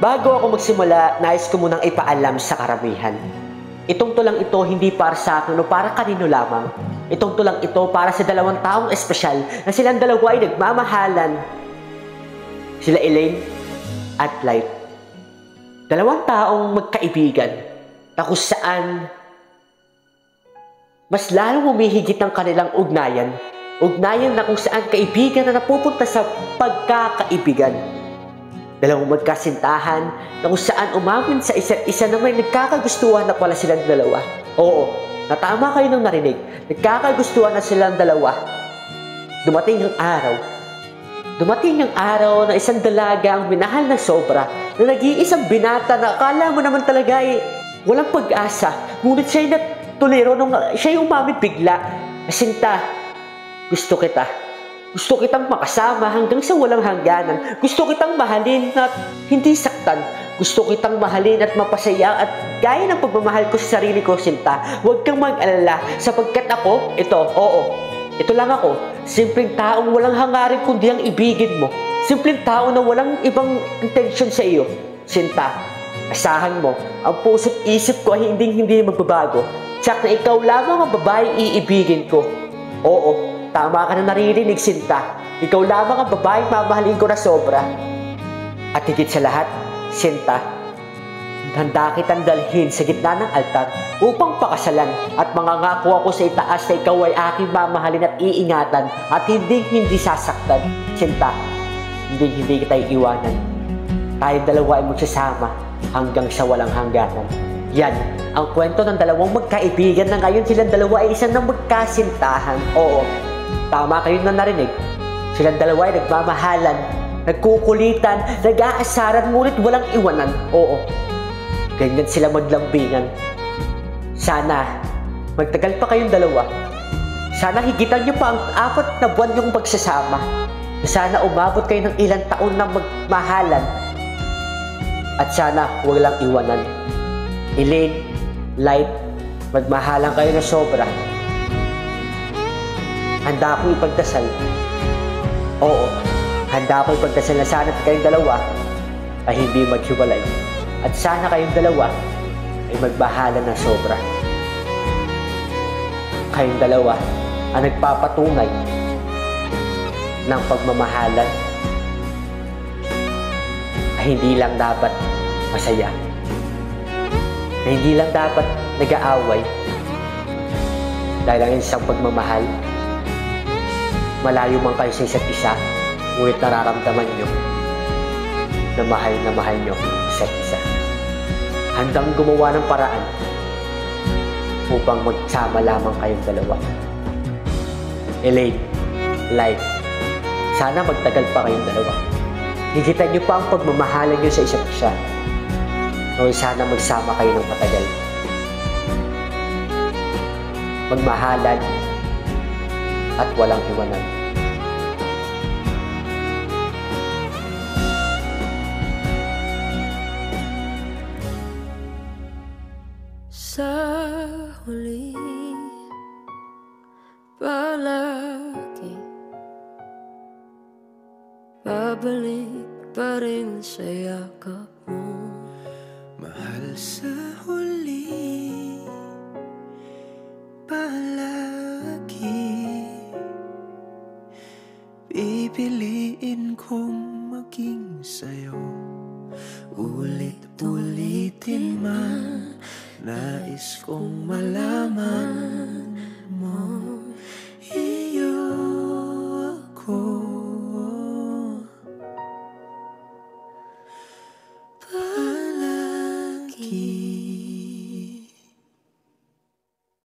Bago ako magsimula, nais ko munang ipaalam sa karamihan. Itong tulang ito hindi para sa akin o para kanino lamang. Itong tulang ito para sa dalawang taong espesyal na silang dalawa ay nagmamahalan. Sila Elaine at Light. Dalawang taong magkaibigan na kung saan mas lalong humihigit ang kanilang ugnayan. Ugnayan na kung saan kaibigan na napupunta sa pagkakaibigan. Dalawang magkasintahan na kung saan umamin sa isa't isa na may nagkakagustuhan na pala silang dalawa. Oo, natama kayo nung narinig. Nagkakagustuhan na silang dalawa. Dumating ang araw na isang dalaga ang minahal na sobra, na nag-iisang binata na akala mo naman talaga ay walang pag-asa. Ngunit siya'y natuliro nung siya'y umamin bigla. Sinta, gusto kita. Gusto kitang makasama hanggang sa walang hangganan. Gusto kitang mahalin at hindi saktan. Gusto kitang mahalin at mapasaya at gaya ng pagmamahal ko sa sarili ko, Sinta. Huwag kang mag-alala sapagkat ako, ito lang ako. Simpleng taong walang hangarin kundi ang ibigin mo. Simpleng tao na walang ibang intensyon sa iyo, Sinta. Asahan mo, ang puso't isip ko ay hindi magbabago. Tsak na ikaw lamang ang babaeng iibigin ko. Oo. Tama ka na naririnig, Sinta. Ikaw lamang ang babaeng mamahalin ko na sobra. At higit sa lahat, Sinta, handa kitang dalhin sa gitna ng altar upang pakasalan at mangangako ako sa itaas na ikaw ay aking mamahalin at iingatan at hindi sasaktan. Sinta, hindi kita iiwanan. Tayong dalawa ay magsasama hanggang sa walang hangganan. Yan, ang kwento ng dalawang magkaibigan na ngayon silang dalawa ay isang na magkasintahan. Oo, tama kayo na narinig. Silang dalawa ay nagmamahalan, nagkukulitan, nag-aasaran, ngunit walang iwanan. Oo, ganyan sila maglambingan. Sana, magtagal pa kayong dalawa. Sana higitan niyo pa ang 4 na buwan niyong magsasama. Sana umabot kayo ng ilang taon na magmahalan. At sana huwag lang iwanan. Elaine, Light, magmahalan kayo na sobra. Handa akong ipagdasal. Oo, handa akong ipagdasal na sana kayong dalawa ay hindi maghiwalay. At sana kayong dalawa ay magbahala ng sobra. Kayong dalawa ang nagpapatunay ng pagmamahalan ay hindi lang dapat masaya. Na hindi lang dapat nag-aaway dahil ang isang pagmamahal, malayo man kayo sa isa't isa, ngunit nararamdaman nyo na mahal nyo isa't isa. Handang gumawa ng paraan upang magsama lamang kayong dalawa. Elaine, Light, sana magtagal pa kayong dalawa. Higitan nyo pa ang pagmamahalan nyo sa isa't isa. O sana magsama kayo ng patagal. Magmahalan at walang iwanan. Sa huli, palagi babalik pa rin sa yakap mo. Mahal, sa huli, palagi pipiliin kong maging sa'yo. Ulit-ulitin man, nais kong malaman mo, iyo ako. Palagi